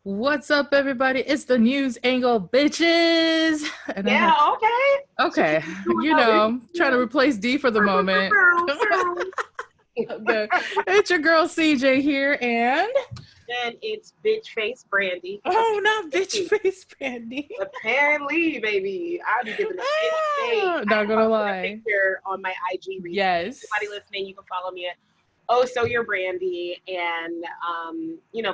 What's up, everybody? It's the news angle, bitches. And I Yeah, have okay. okay, trying to replace D for the moment. Okay. It's your girl CJ here, and And it's bitch face Brandy. not bitch face Brandy. Apparently, baby, I'll be giving a bitch face. Not gonna I lie. a picture on my IG recently. Yes. Anybody listening, you can follow me at Oh So You're Brandy, and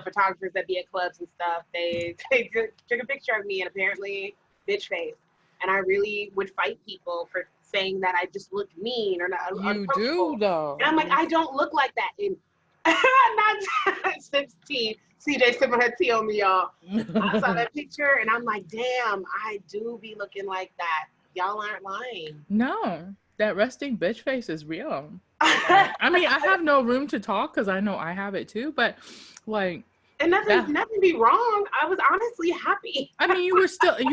photographers that be at clubs and stuff. They took a picture of me, and apparently, bitch face. And I really would fight people for saying that I just look mean or not. You do though. And I'm like, I don't look like that. And not 16. CJ sipping her tea on me, y'all. I saw that picture and I'm like, damn, I do be looking like that. Y'all aren't lying. No, that resting bitch face is real. I mean, I have no room to talk because I know I have it too, but like, and nothing be wrong. I was honestly happy. I mean, you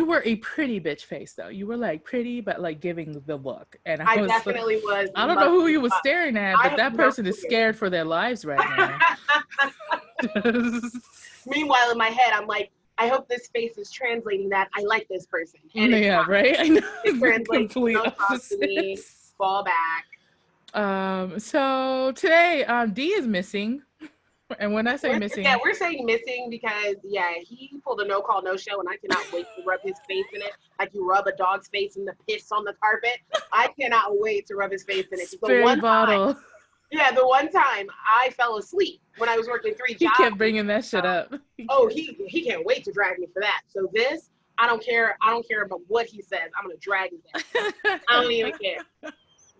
were a pretty bitch face though. You were like pretty, but like giving the look. And I definitely was. I don't know who you was staring at, but that person is scared for their lives right now. Meanwhile, in my head, I'm like, I hope this face is translating that I like this person. And yeah, right. I know. It translates. Complete Don't talk to me. Fall back. So today, D is missing. And when I say missing, we're saying missing because he pulled a no call no show, and I cannot wait to rub his face in it like you rub a dog's face in the piss on the carpet. I cannot wait to rub his face in it. The one time I fell asleep when I was working 3 jobs. He kept bringing that shit up. He can't wait to drag me for that. So this, I don't care about what he says. I'm gonna drag his ass. I don't even care.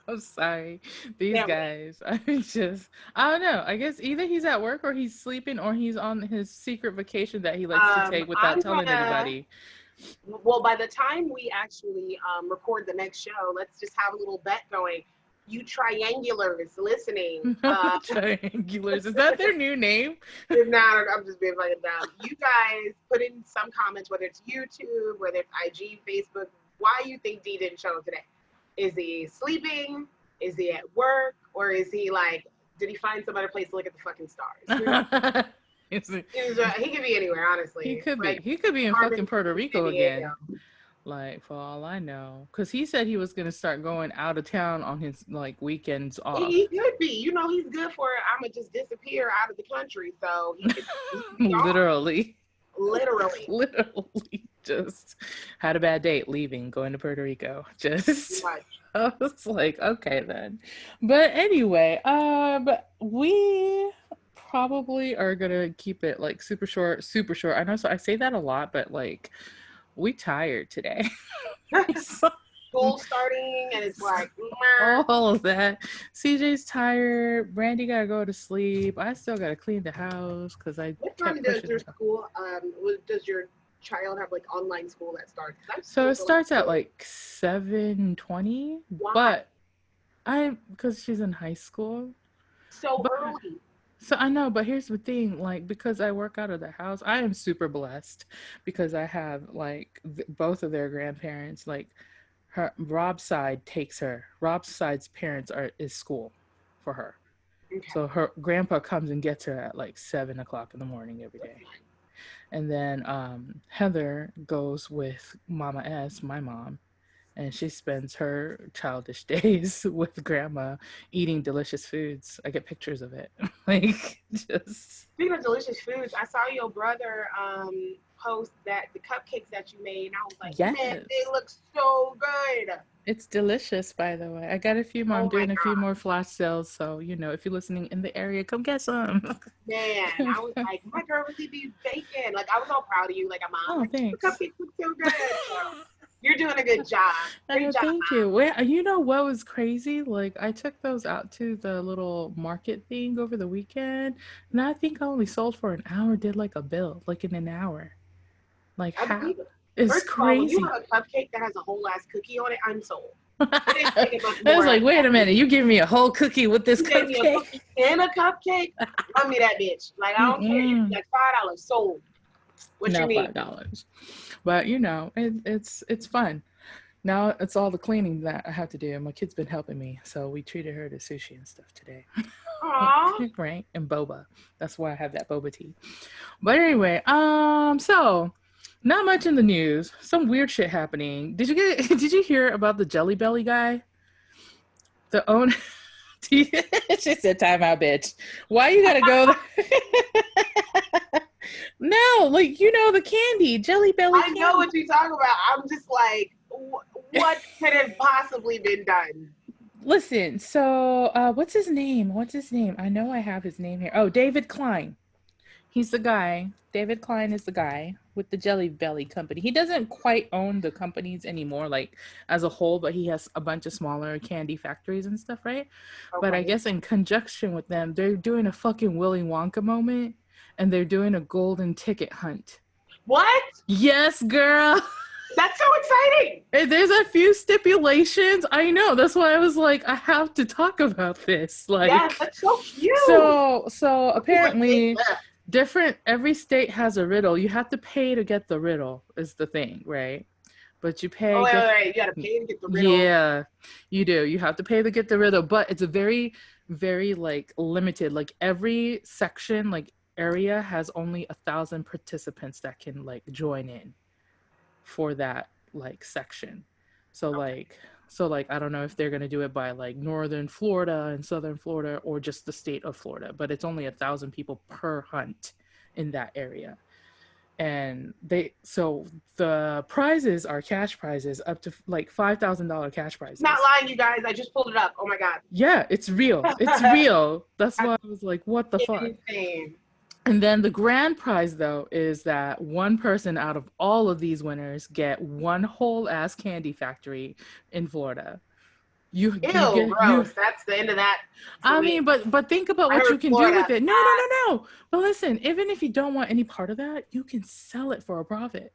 I'm sorry. These guys, I don't know. I guess either he's at work or he's sleeping or he's on his secret vacation that he likes to take without telling anybody. Well, by the time we actually record the next show, let's just have a little bet going. You triangulars listening. Triangulars. Is that their new name? No, I'm just being fucking dumb. You guys put in some comments, whether it's YouTube, whether it's IG, Facebook, why you think D didn't show up today. Is he sleeping? Is he at work? Or is he like, did he find some other place to look at the fucking stars? You know? He could be anywhere, honestly. He could be. He could be in fucking Puerto Rico again. Like, for all I know. Because he said he was going to start going out of town on his, like, weekends off. He could be. You know, he's good for it. I'm going to just disappear out of the country. So he could be Literally. Literally. Just had a bad date leaving, going to Puerto Rico. Just I was like, okay then. But anyway, we probably are gonna keep it like super short. I know, so I say that a lot, but like we tired today. School starting and it's like all of that. CJ's tired. Brandy gotta go to sleep. I still gotta clean the house because I. What time does your school? Does your child have like online school that starts? So it starts at like 7:20. But because she's in high school. So early. So I know, but here's the thing, like, because I work out of the house, I am super blessed because I have like both of their grandparents, like Rob's side takes her. Rob's side's parents is school for her. Okay. So her grandpa comes and gets her at like 7:00 in the morning every day. And then Heather goes with Mama S, my mom, and she spends her childish days with grandma eating delicious foods. I get pictures of it. Like, just. Speaking of delicious foods, I saw your brother post that the cupcakes that you made, and I was like, yes. Man, they look so good. It's delicious, by the way. I got a few more. I'm doing a few more flash sales, so if you're listening in the area, come get some. Man, I was like, my girl really be baking. Like, I was all proud of you. Like, thanks. The cupcakes look so good. You're doing a good job. Great job. Thank you. Wait, you know what was crazy? Like, I took those out to the little market thing over the weekend, and I think I only sold for an hour. Did like a bill, like in an hour. Like, how? It's First crazy. When you have a cupcake that has a whole ass cookie on it, I'm sold. I was like, wait a minute, you give me a whole cookie with this cupcake? And a cupcake? Run me that bitch. Like, I don't care. You like $5 sold. What you need? $5. But it's fun. Now it's all the cleaning that I have to do. My kid's been helping me, so we treated her to sushi and stuff today. Aw. Right? And boba. That's why I have that boba tea. But anyway, so not much in the news. Some weird shit happening. Did you hear about the Jelly Belly guy? The owner she said time out, bitch. Why you gotta go there? No, like the candy, Jelly Belly I candy. know what you're talking about. I'm just like, what could have possibly been done? Listen, so what's his name? What's his name? I know I have his name here. Oh, David Klein. He's the guy. David Klein is the guy with the Jelly Belly company. He doesn't quite own the companies anymore, like as a whole, but he has a bunch of smaller candy factories and stuff, right? But I Okay. guess in conjunction with them, they're doing a fucking Willy Wonka moment and they're doing a golden ticket hunt. What? Yes, girl. That's so exciting. There's a few stipulations. I know. That's why I was like, I have to talk about this. Yes, Like, that's so cute. so What they apparently left. different every state has a riddle. You have to pay to get the riddle is the thing, right? But you Oh, pay wait, get wait, wait. You gotta pay to get the riddle. yeah, you do. You have to pay to get the riddle, but it's a very, very like limited. Like every section, like area has only 1,000 participants that can like join in for that like section. So Okay. like I don't know if they're gonna do it by like northern Florida and southern Florida or just the state of Florida, but it's only 1,000 people per hunt in that area. And the prizes are cash prizes up to like $5,000 cash Not prizes. lying, you guys. I just pulled it up. Oh my god. Yeah, it's real. It's real. That's why That's I was like, what the fuck? insane. And then the grand prize though is that one person out of all of these winners get one whole ass candy factory in Florida. You Ew, get you gross. That's the end of that for I me. mean, but think about I what you heard can do Florida. with it. No, no, no, no. But listen, even if you don't want any part of that, you can sell it for a profit.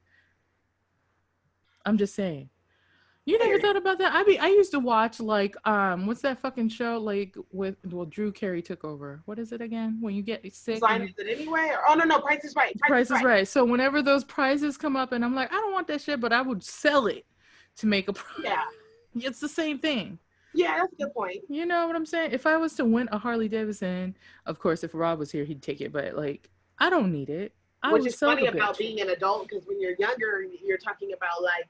I'm just saying. You never Weird. thought about that? I used to watch like what's that fucking show like with Drew Carey took over. What is it again? When you get sick and Design is you it anyway? Or, oh no, no, Price is Right. Price is Price is Right. Right. So whenever those prizes come up and I'm like, I don't want that shit, but I would sell it to make a Yeah. it's the same thing. Yeah, that's a good point. You know what I'm saying? If I was to win a Harley Davidson, of course if Rob was here, he'd take it, but like I don't need it. I Which would is sell funny the about bitch. being an adult because when you're younger, you're talking about like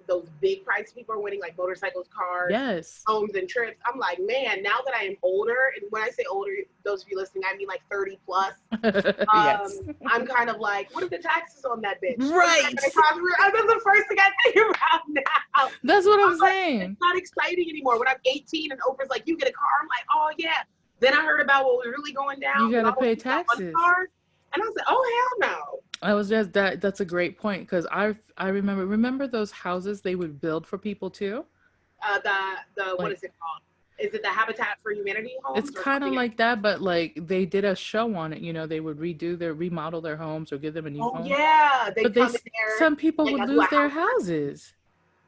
those big prize people are winning, like motorcycles, cars, Yes. homes, and trips. I'm like, man, now that I am older, and when I say older, those of you listening, I mean like 30 plus. Yes. I'm kind of like, what are the taxes on that bitch? What is that Right. going to cost me? That's the first thing I think about now. That's what I'm I'm like, it's saying. not exciting anymore. When I'm 18 and Oprah's like, you get a car, I'm like, oh yeah. Then I heard about what was really going You down with gotta all those pay people that won taxes. cars, and I was like, oh hell no. I was just that's a great point because I remember those houses they would build for people too. The what Like is it called? Is it the Habitat for Humanity it's homes or kind of something else? like that, but like they did a show on it. They would remodel their homes or give them a new Oh home. yeah, they But come in there some people like would do a lose their house party. houses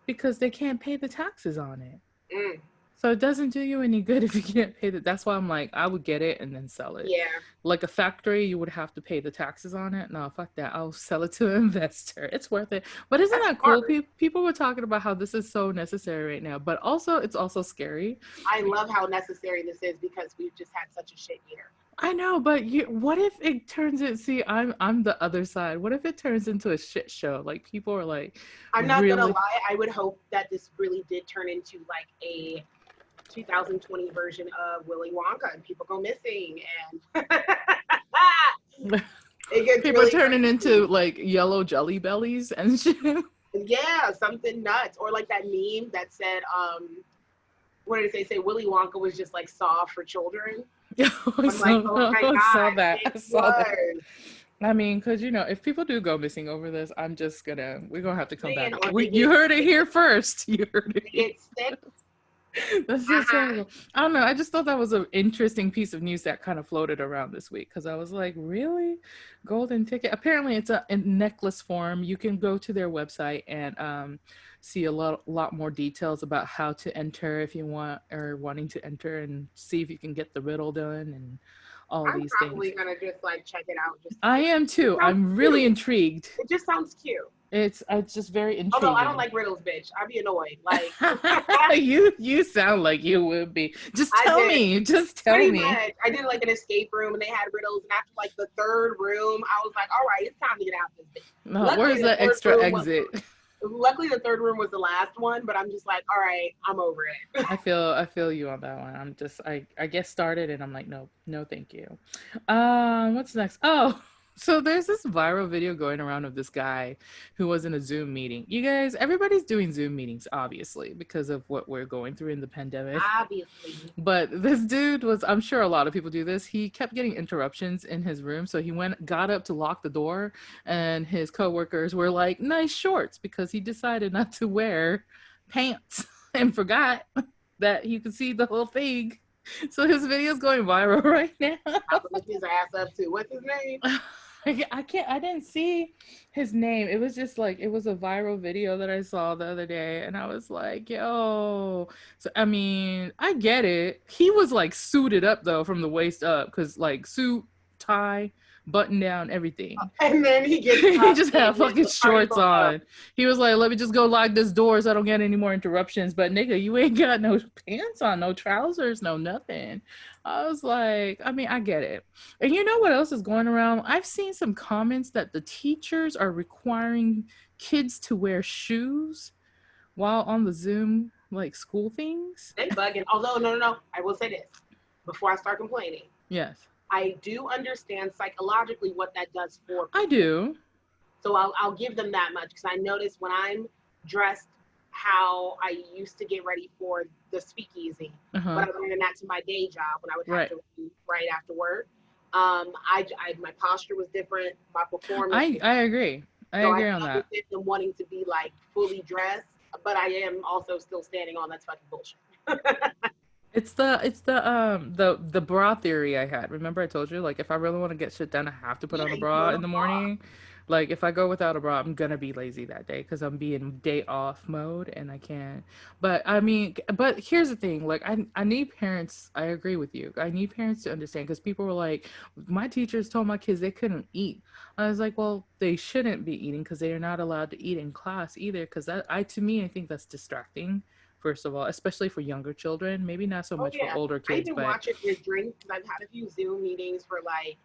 because they can't pay the taxes on it. Mm, So it doesn't do you any good if you can't pay that. That's why I'm like, I would get it and then sell it. yeah, Like a factory, you would have to pay the taxes on it. No, fuck that. I'll sell it to an investor. It's worth it. But isn't that's that cool? smart. People were talking about how this is so necessary right now, but also it's also scary. I love how necessary this is because we've just had such a shit year. I know, but what if it turns it? See, I'm the other side. What if it turns into a shit show? Like people are like, I'm not gonna really? lie. I would hope that this really did turn into like a 2020 version of Willy Wonka and people go missing and it gets People are really turning into crazy. like yellow jelly bellies and shit. Yeah, something nuts. Or like that meme that said, what did it say? Say Willy Wonka was just like Saw for children. I'm like, oh my I saw God, that. it I saw that. was. I mean, because if people do go missing over this, we're gonna have to come back. Man, or they You get heard it sick. here first. You heard it They here. get sick. That's so Uh-huh. terrible. I don't know. I just thought that was an interesting piece of news that kind of floated around this week because I was like, really? Golden ticket? Apparently, it's in necklace form. You can go to their website and see a lot more details about how to enter if you want or wanting to enter and see if you can get the riddle done and all I'm these things. probably gonna just like check it out just to I see. am It too. sounds I'm really cute. intrigued. It just sounds cute. It's just very Although I don't intriguing. like riddles, bitch. I'd be annoyed. Like You sound like you would be. Just I tell did. me. Just tell Pretty me. much. I did like an escape room and they had riddles. And after like the third room, I was like, all right, it's time to get out of this bitch. No, Luckily, where's the that third extra room was exit? luckily the third room was the last one, but I'm just like, all right, I'm over it. I feel you on that one. I get started and I'm like, no, no, thank you. What's next? Oh, so there's this viral video going around of this guy who was in a Zoom meeting. You guys, everybody's doing Zoom meetings, obviously, because of what we're going through in the pandemic. Obviously. But this dude was, I'm sure a lot of people do this. He kept getting interruptions in his room. So he got up to lock the door, and his coworkers were like, nice shorts, because he decided not to wear pants and forgot that you could see the whole thing. So his video is going viral right now. I would lift his ass up too. What's his name? I didn't see his name. It was just like, it was a viral video that I saw the other day, and I was like, yo. So I mean, I get it. He was like suited up though from the waist up, because like suit, tie, button down, everything. And then he gets He up just and had fucking the party's shorts over. on. He was like, let me just go lock this door so I don't get any more interruptions. But nigga, you ain't got no pants on, no trousers, no nothing. I was like, I mean, I get it. And you know what else is going around? I've seen some comments that the teachers are requiring kids to wear shoes while on the Zoom like school things. They bugging. Although, no. I will say this before I start complaining. Yes. I do understand psychologically what that does for I people. do. So I'll give them that much because I notice when I'm dressed how I used to get ready for the speakeasy, but Uh-huh. I was wearing that to my day job when I would have Right. to read right after work. My posture was different, my performance. I agree. I So I agree on that. understand them wanting to be like fully dressed, but I am also still standing on that's fucking bullshit. It's the bra theory I had. Remember I told you, like, if I really want to get shit done, I have to put Yeah, on a you put bra on a in the bra. morning. Like if I go without a bra, I'm gonna be lazy that day because I'm being day off mode and I can't. But I mean, but here's the thing. Like I need parents. I agree with you. I need parents to understand because people were like, my teachers told my kids they couldn't eat. I was like, well, they shouldn't be eating because they are not allowed to eat in class either. Because to me, I think that's distracting. First of all, especially for younger children, maybe not so Oh much for yeah, older I kids, even but watch it with drinks because I've had a few Zoom meetings for like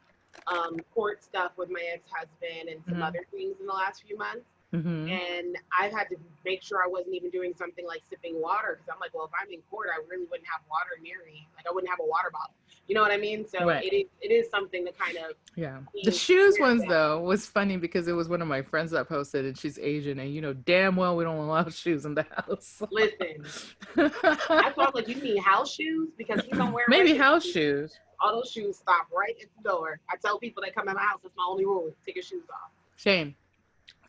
court stuff with my ex-husband and some mm-hmm, other things in the last few months. mm-hmm. And I've had to make sure I wasn't even doing something like sipping water because I'm like, well, if I'm in court, I really wouldn't have water near me. Like I wouldn't have a water bottle. You know what I mean? So Right. it is something to kind of Yeah. The be shoes aware ones of. though was funny because it was one of my friends that posted and she's Asian and you know damn well we don't allow shoes in the house. Listen, I thought like you mean house shoes because he's on wearing Maybe regular house shoes. shoes. All those shoes stop right at the door. I tell people that come in my house, that's my only rule: take your shoes off. Shame.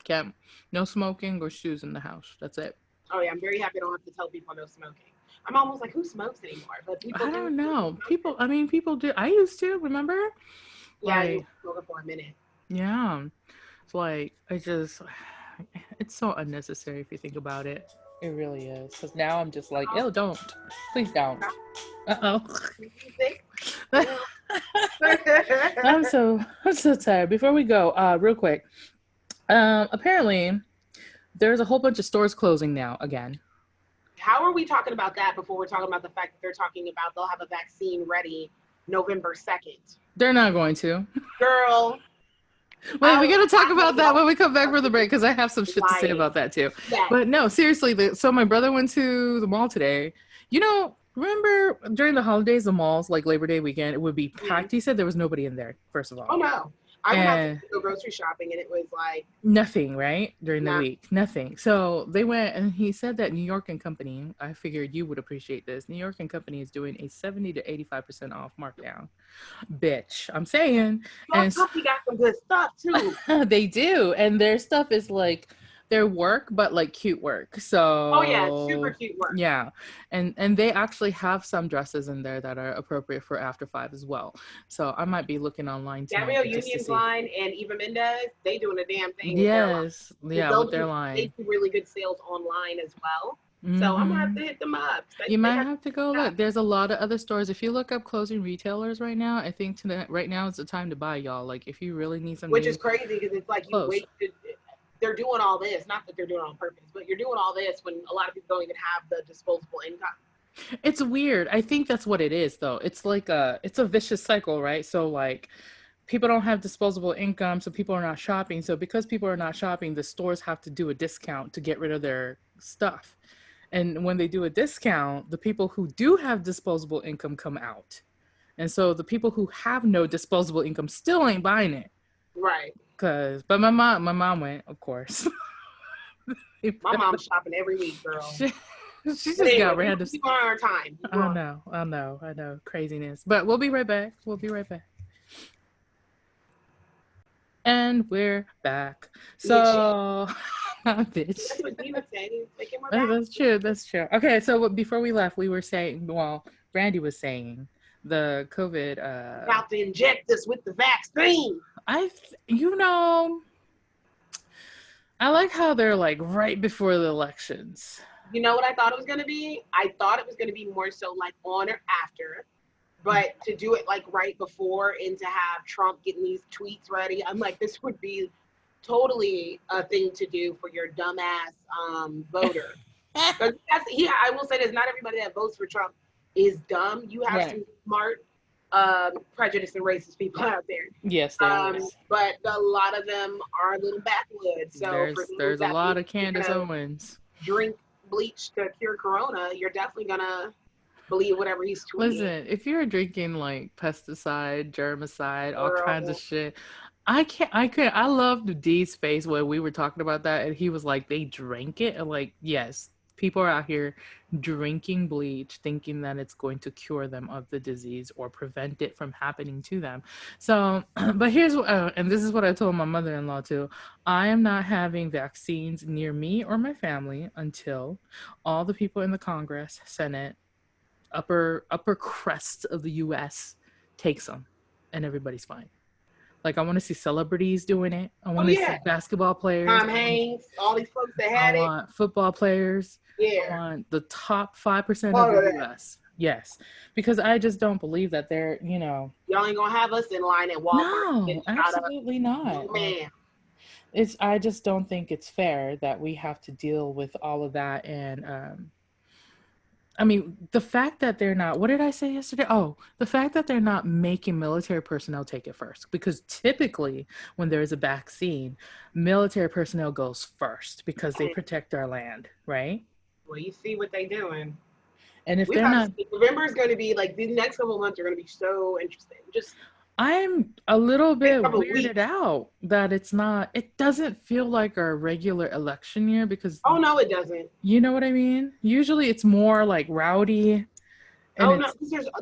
Can't. No smoking or shoes in the house. That's it. Oh yeah, I'm very happy I don't have to tell people no smoking. I'm almost like, who smokes anymore? But people I do don't still know. smoke People, I mean, people do. I used to, remember? Yeah, you Like, were smoking for a minute. yeah. It's like, it's so unnecessary if you think about it. It really is. Because now I'm just like, ew, don't. Please don't. Uh Music. oh. I'm so tired. Before we go, real quick. Apparently there's a whole bunch of stores closing now again. How are we talking about that before we're talking about the fact that they're talking about they'll have a vaccine ready November 2nd? They're not going to. Girl, Wait, we gotta talk I about that when we come back from the break because I have some shit to say lying. about that too. Yes. But no, seriously. So my brother went to the mall today. You know, remember during the holidays, the malls like Labor Day weekend, it would be Mhm. packed. He said there was nobody in there. First of Oh all, no. I went out to and go grocery shopping and it was like, nothing, right? During the nah. week, nothing. So they went and he said that New York and Company, I figured you would appreciate this. New York and Company is doing a 70 to 85% off markdown. Bitch, I'm saying. Your And company got some good stuff too. they do. And their stuff is like their work, but like cute work. Oh yeah, super So cute work. yeah. And they actually have some dresses in there that are appropriate for after 5 as well. So I might be looking online tonight Gabrielle just to Union's see. line and Eva Mendes, they doing a damn thing with their line. Yes. Because Yeah, with their they line. do really good sales online as well. So I'm gonna have Mm-hmm. to hit them up. You They might got have to go stuff, look. There's a lot of other stores. If you look up closing retailers right now, I think tonight, right now is the time to buy, y'all. Like, if you really need some which is new crazy because it's like you clothes. wasted. they're doing all this, not that they're doing it on purpose, but you're doing all this when a lot of people don't even have the disposable income. It's weird. I think that's what it is, though. It's a vicious cycle, right? So like people don't have disposable income, so people are not shopping. So because people are not shopping, the stores have to do a discount to get rid of their stuff. And when they do a discount, the people who do have disposable income come out. And so the people who have no disposable income still ain't buying it. Right. But my mom went, of course. My mom's shopping every week, girl. she, she But just got anyway, random. we on our time. I know. Craziness. But we'll be right back. And we're back. So, bitch. That's what Dee was saying. Like, we're back. That's true. Okay, so before we left, we were saying, well, Brandy was saying the COVID. About to inject us with the vaccine. I like how they're like right before the elections. You know what I thought it was going to be? I thought it was going to be more so like on or after. But to do it like right before and to have Trump getting these tweets ready, I'm like, this would be totally a thing to do for your dumbass voter. I will say this, not everybody that votes for Trump is dumb. You have some smart, prejudiced and racist people out there. Yes, there is. But a lot of them are a little backwoods. So there's a lot of Candace Owens. Drink bleach to cure corona, you're definitely gonna believe whatever he's tweeting. Listen, if you're drinking like pesticide, germicide, all kinds of shit, I loved Dee's face when we were talking about that, and he was like, they drank it, and like, yes, people are out here drinking bleach thinking that it's going to cure them of the disease or prevent it from happening to them. So, but here's and this is what I told my mother-in-law too. I am not having vaccines near me or my family until all the people in the Congress, Senate, upper crest of the US takes them and everybody's fine. Like, I want to see celebrities doing it. I want to see basketball players. Tom Hanks, all these folks that had it. I want football players. Yeah. I want the top 5% of the US. Yes. Because I just don't believe that they're, Y'all ain't gonna have us in line at Walmart. No, absolutely not. Oh, man. I just don't think it's fair that we have to deal with all of that. And I mean, the fact that they're not, what did I say yesterday? Oh, the fact that they're not making military personnel take it first. Because typically when there is a vaccine, military personnel goes first because they protect our land, right? Well, you see what they're doing. And if they're not, November is going to be like, the next couple of months are going to be so interesting. I'm a little bit weirded out that it doesn't feel like our regular election year because. Oh, no, it doesn't. You know what I mean? Usually it's more like rowdy. Oh, no,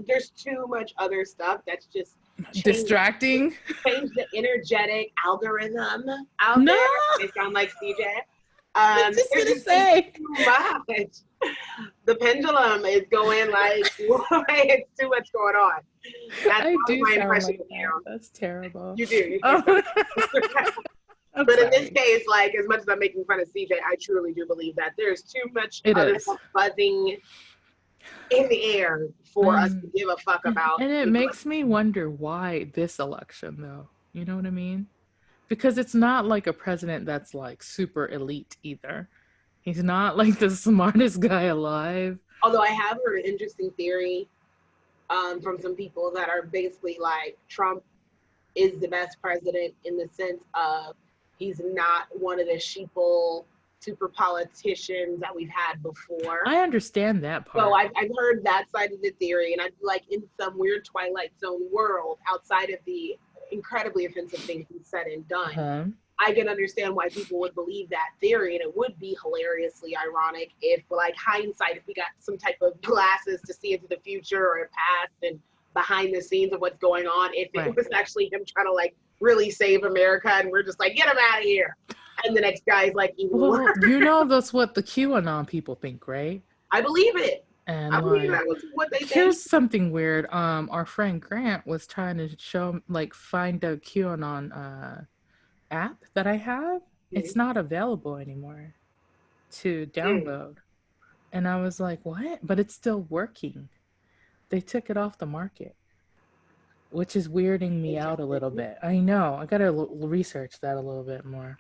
there's too much other stuff that's just distracting. Change the energetic algorithm out there. They sound like CJ. I was just going to say. Too much. The pendulum is going like, it's too much going on. That's my impression of you. That's terrible. You do. But in this case, like, as much as I'm making fun of CJ, I truly do believe that there's too much other stuff buzzing in the air for us to give a fuck about. And it makes me wonder why this election, though. You know what I mean? Because it's not like a president that's like super elite either. He's not like the smartest guy alive. Although I have heard an interesting theory from some people that are basically like, Trump is the best president in the sense of he's not one of the sheeple super politicians that we've had before. I understand that part. So I've heard that side of the theory, and I'd like in some weird Twilight Zone world outside of the incredibly offensive things he's said and done. I can understand why people would believe that theory, and it would be hilariously ironic if, like, hindsight, if we got some type of glasses to see into the future or past and behind the scenes of what's going on, if it was actually him trying to, like, really save America, and we're just like, get him out of here. And the next guy's like, even worse. You know, that's what the QAnon people think, right? I believe it. And I believe that was what they think. Here's something weird. Our friend Grant was trying to find a QAnon app that I have. It's not available anymore to download. And I was like, what? But it's still working. They took it off the market, which is weirding me out a little bit. I know. I got to research that a little bit more.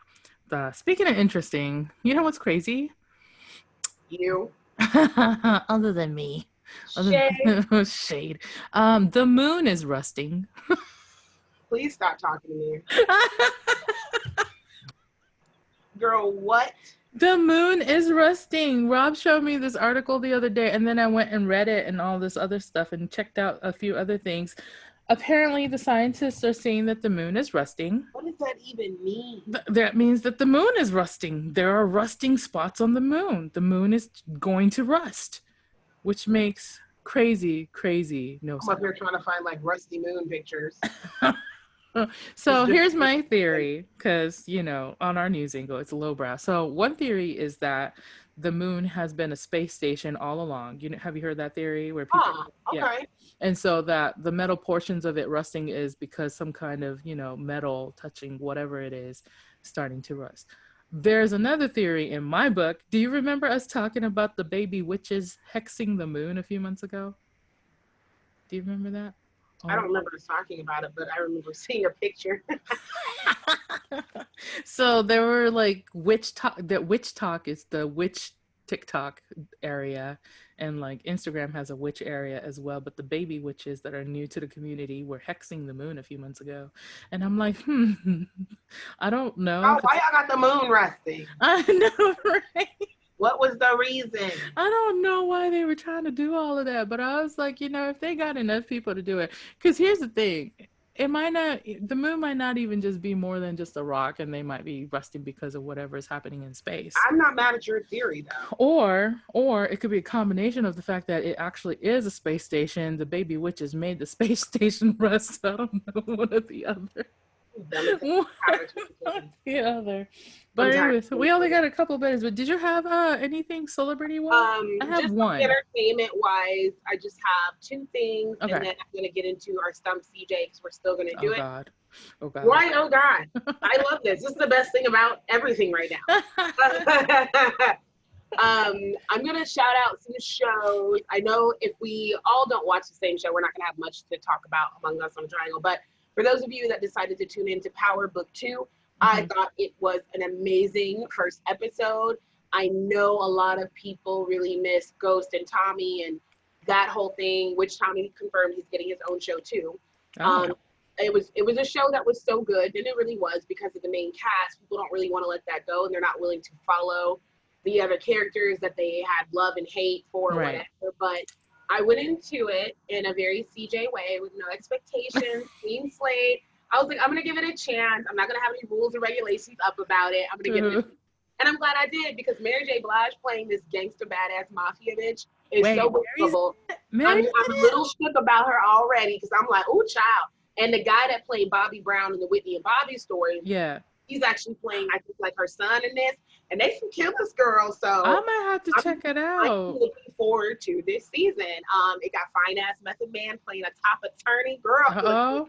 Speaking of interesting, you know what's crazy? You. Other than me, other Shay, than shade, the moon is rusting. please stop talking to me. Girl, what? The moon is rusting. Rob showed me this article the other day, and then I went and read it and all this other stuff and checked out a few other things. Apparently, the scientists are saying that the moon is rusting. What does that even mean? That means that the moon is rusting. There are rusting spots on the moon. The moon is going to rust, which makes crazy no I'm up sense. here trying to find like rusty moon pictures. So here's my theory, because on our news angle it's lowbrow. So one theory is that the moon has been a space station all along. Have you heard that theory where people? Ah, Yeah. okay. And so that the metal portions of it rusting is because some kind of metal touching whatever it is starting to rust. There's another theory in my book. Do you remember us talking about the baby witches hexing the moon a few months ago? Do you remember that? I don't remember us talking about it, but I remember seeing a picture. So there were like witch talk. That witch talk is the witch TikTok area, and like Instagram has a witch area as well. But the baby witches that are new to the community were hexing the moon a few months ago, and I'm like, I don't know. Oh, why y'all got the moon rusting? I know, right? What was the reason? I don't know why they were trying to do all of that, but I was like, if they got enough people to do it, because here's the thing. The moon might not even just be more than just a rock, and they might be rusting because of whatever is happening in space. I'm not mad at your theory though. Or it could be a combination of the fact that it actually is a space station. The baby witches made the space station rust. I don't know, one or the other. The other. But anyways, we only got a couple of minutes. But did you have anything celebrity wise? I have just one. Entertainment wise, I just have two things, okay. And then I'm gonna get into our Stump CJ because we're still gonna do it. God. Oh God. Right? Oh God. I love this. This is the best thing about everything right now. I'm gonna shout out some shows. I know if we all don't watch the same show, we're not gonna have much to talk about among us on Triangl. But for those of you that decided to tune into Power Book 2, I thought it was an amazing first episode. I know a lot of people really miss Ghost and Tommy and that whole thing, which Tommy confirmed he's getting his own show too. It was a show that was so good, and it really was, because of the main cast. People don't really want to let that go, and they're not willing to follow the other characters that they had love and hate for, or whatever. But I went into it in a very CJ way with no expectations, clean slate. I was like, I'm going to give it a chance. I'm not going to have any rules or regulations up about it. I'm going to give it a And I'm glad I did, because Mary J. Blige playing this gangster badass mafia bitch is so believable. I'm a little shook about her already, because I'm like, oh, child. And the guy that played Bobby Brown in the Whitney and Bobby story, he's actually playing, I think, like her son in this. And they can kill this girl, so I might have to check it out. I'm looking forward to this season. It got fine ass Method Man playing a top attorney. Girl,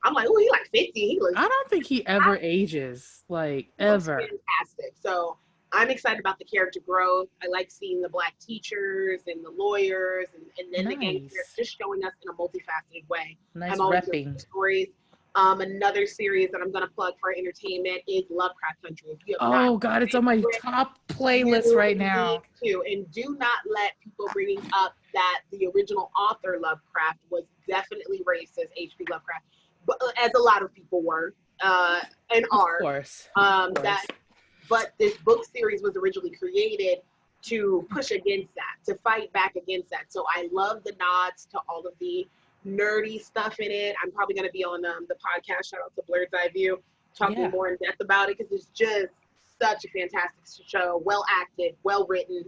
I'm like, oh, he like 50. He looks. I don't think he ever ages, like ever. Fantastic. So I'm excited about the character growth. I like seeing the Black teachers and the lawyers, and then the gangsters just showing us in a multifaceted way. Nice repping stories. Another series that I'm going to plug for entertainment is Lovecraft Country. Oh God, it's on my top playlist right now. And do not let people bringing up that the original author Lovecraft was definitely racist, H.P. Lovecraft, but as a lot of people were and are. Of course. But this book series was originally created to push against that, to fight back against that. So I love the nods to all of the nerdy stuff in it. I'm probably going to be on the podcast, shout out to Blurred's Eye View, talking more in depth about it, because it's just such a fantastic show, well acted, well written.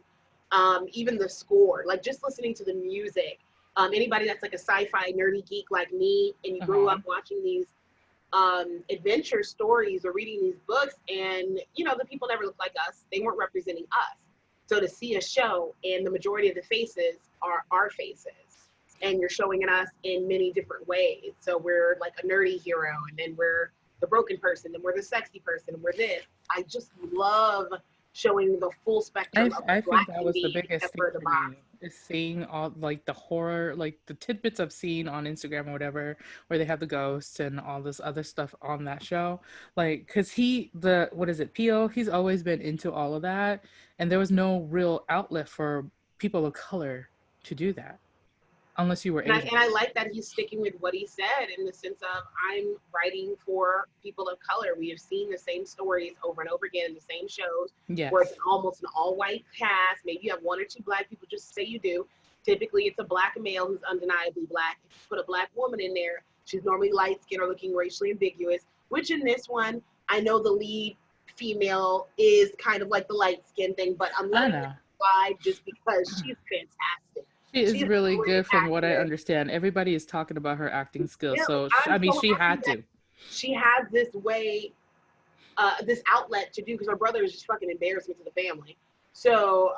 Even the score, like just listening to the music. Anybody that's like a sci-fi nerdy geek like me, and you grew up watching these adventure stories or reading these books, and the people never looked like us, they weren't representing us. So to see a show and the majority of the faces are our faces, and you're showing it us in many different ways. So we're like a nerdy hero, and then we're the broken person, and we're the sexy person, and we're this. I just love showing the full spectrum of I Black think that was the biggest thing for me. is seeing all like the horror, like the tidbits I've seen on Instagram or whatever, where they have the ghosts and all this other stuff on that show. Like, cause the what is it, Pio? He's always been into all of that, and there was no real outlet for people of color to do that unless you were And I, Asian. and I like that he's sticking with what he said in the sense of I'm writing for people of color. We have seen the same stories over and over again in the same shows where it's Yes. almost an all white cast. Maybe you have one or two black people, just say you do. Typically, it's a black male who's undeniably black. If you put a black woman in there, she's normally light skinned or looking racially ambiguous, which in this one, I know the lead female is kind of like the light skin thing, but I'm I letting that know. slide just because she's fantastic. She She's is a really great good from what I actress. understand. Everybody is talking about her acting skills. Yeah, So, I'm I mean, so she happy had that to. she has this way, this outlet to do because her brother is just fucking embarrassment to the family. So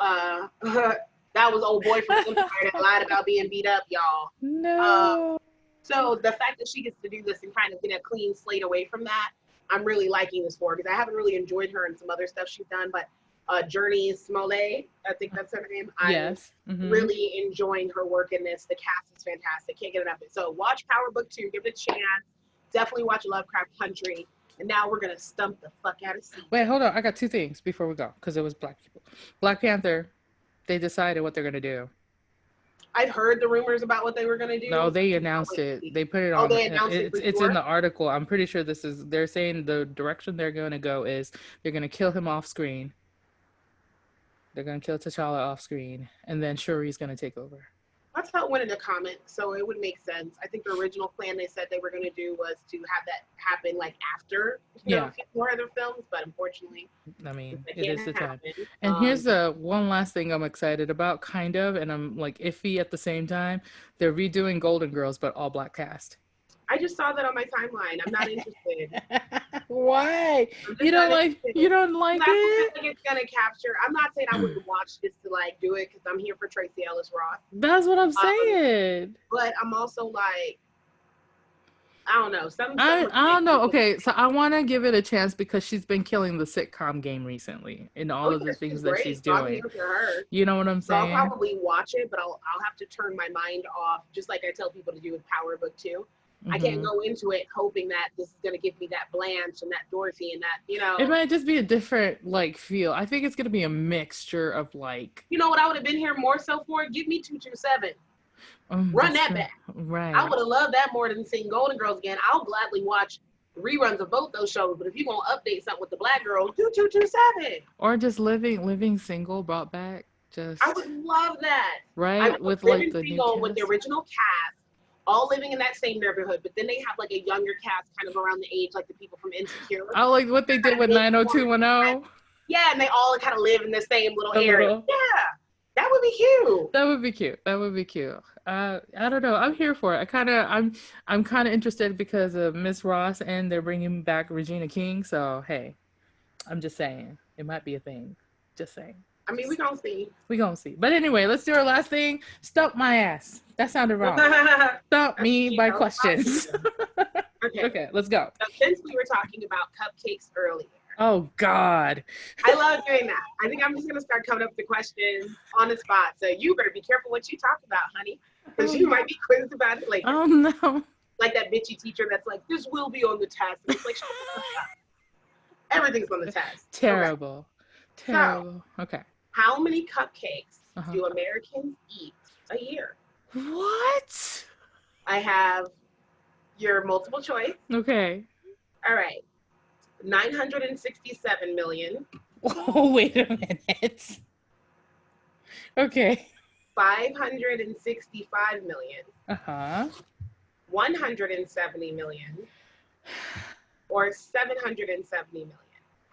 that was old boy from Empire that lied about being beat up, y'all. Uh, No. so the fact that she gets to do this and kind of get a clean slate away from that, I'm really liking this for her because I haven't really enjoyed her and some other stuff she's done, but Journey Smollett, I think that's her name. I'm Yes. Mm-hmm. really enjoying her work in this. The cast is fantastic. Can't get enough of it. So watch Power Book 2, give it a chance. Definitely watch Lovecraft Country. And now we're gonna stump the fuck out of Wait, CJ. hold on. I got two things before we go because it was black people. Black Panther, they decided what they're going to do. I've heard the rumors about what they were gonna No, do. they I cannot announced wait to it. see. They put it Oh, on. they announced it for It's in sure. the article. I'm pretty sure they're saying the direction they're going to go is they're going to kill him off screen. They're going to kill T'Challa off screen. And then Shuri's going to take over. That's how it went in the comics, so it would make sense. I think the original plan they said they were gonna do was to have that happen like after, Yeah. a few more other films, but unfortunately, I mean, that it can't is the time. happen. And here's the one last thing I'm excited about, kind of, and I'm like iffy at the same time. They're redoing Golden Girls, but all black cast. I just saw that on my timeline. I'm not interested. Why? I'm just not You interested. don't like I don't feel it? like it's gonna capture. I'm not saying I wouldn't watch this to like do it because I'm here for Tracy Ellis Ross. That's what I'm Um, saying. but I'm also like, I don't know. Some of I my don't know. people. Okay, so I want to give it a chance because she's been killing the sitcom game recently in all Oh of yeah, the she's things that she's great. So I'm doing. here for her. You know what I'm So I'll saying? probably watch it, but I'll have to turn my mind off, just like I tell people to do with Power Book 2. I can't Hmm. go into it hoping that this is gonna give me that Blanche and that Dorothy and that, It might just be a different like feel. I think it's gonna be a mixture of like, what I would have been here more so for? Give me 227. Run that's that true, back. I right? would have loved that more than seeing Golden Girls again. I'll gladly watch reruns of both those shows, but if you're gonna update something with the black girl, 2227. Or just living single brought back, I would just love that. I right would with like Living the new single with the cast. original cast, all living in that same neighborhood, but then they have like a younger cast kind of around the age like the people from Insecure. I like what they did Kind of with mid 20s. 90210. Yeah, and they all kind of live in the same little The area. little Yeah, that would be cute. that would be cute. That would be cute. I don't know. I'm here for it. I'm kind of interested because of Miss Ross and they're bringing back Regina King. So hey, I'm just saying it might be a thing. Just saying. I mean, we Just gonna see. we gonna see. But anyway, let's do our last thing. Stump my ass. That sounded wrong. Stump me by That was questions. awesome. Okay, Okay, let's go. so since we were talking about cupcakes earlier, Oh God. I love doing that. I think I'm just gonna start coming up with the questions on the spot. So you better be careful what you talk about, honey, because Oh you no. might be quizzed about it later. Oh no. Like that bitchy teacher that's like, this will be on the test. And it's like, shut the fuck up. Everything's on the test. Okay. Terrible. So, Terrible. Okay. how many cupcakes Uh-huh. do Americans eat a year? What? I have your multiple choice. Okay. All right. 967 million, Oh, wait a minute. Okay. 565 million, Uh-huh. 170 million, or 770 million.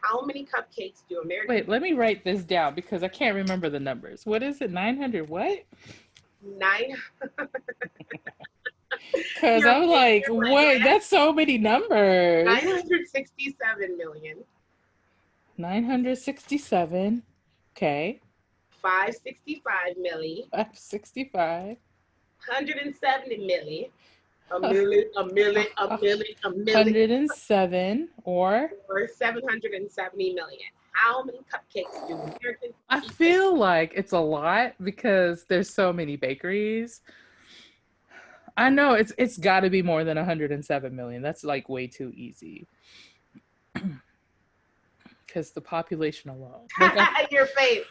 How many cupcakes do Americans Wait, let me write this down because I can't remember the numbers. What is it? 900 what? nine? Because I'm like, You're like, what? That's so many numbers. 967 million, 967. Okay. 565 milli, 565. 170 milli, a million, a million, a million, a million, 107 or or 770 million. How many cupcakes do Americans I eat? feel like it's a lot because there's so many bakeries. I know it's got to be more than 107 million. That's like way too easy because the population alone. Like Your face.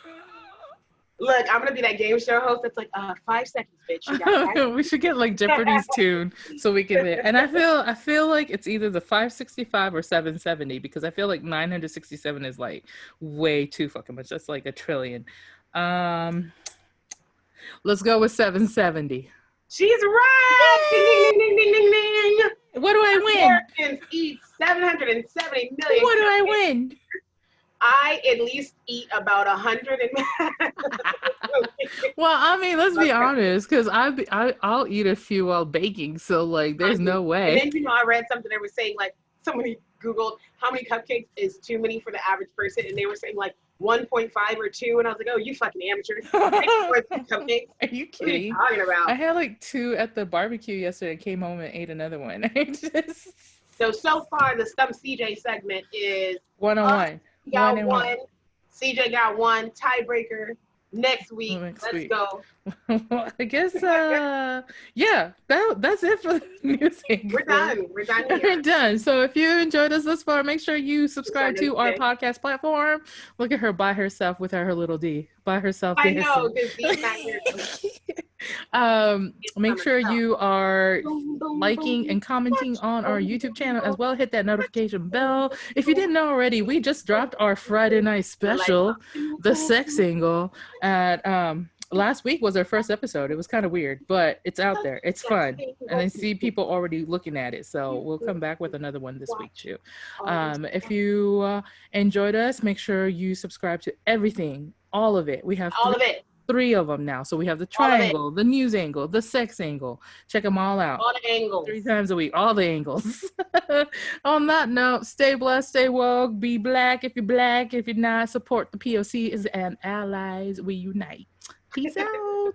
Look, I'm gonna be that game show host that's like, 5 seconds, bitch. You got we should get like Jeopardy's tune so we can. And I feel like it's either the 565 or 770 because I feel like 967 is like way too fucking much. That's like a trillion. Um, let's go with 770. She's right. Ding, ding, ding, ding, ding, ding, ding. What do I win? Americans eat 770 million. What do I win? I at least eat about 100 and Well, I mean, let's be honest, because I'll eat a few while baking, so like, there's no way. And then I read something that was saying like somebody Googled how many cupcakes is too many for the average person, and they were saying like 1.5 or 2, and I was like, oh, you fucking amateurs! Cupcakes. Are you What are you kidding? talking about? I had like 2 at the barbecue yesterday. Came home and ate another one. So far the Stump CJ segment is 101. Got one. CJ got one. Tiebreaker next week. Let's go. I guess yeah, that's it for the Newsangl. We're done. We're done here. We're done. So if you enjoyed us thus far, make sure you subscribe to our podcast platform. Look at her by herself with her little D. By herself. I know, because D's not here. Make sure you are liking and commenting on our YouTube channel as well. Hit that notification bell. If you didn't know already, we just dropped our Friday night special, The Sexangle, at last week was our first episode. It was kind of weird, but it's out there. It's fun. And I see people already looking at it. So we'll come back with another one this week too. If you enjoyed us, make sure you subscribe to everything, all of it. We have all of it. 3 of them now. So we have the Triangl, the Newsangl, the Sexangle. Check them all out. All the angles. 3 times a week. All the angles. On that note, stay blessed, stay woke, be black if you're black. If you're not, support the POCs and allies. We unite. Peace out.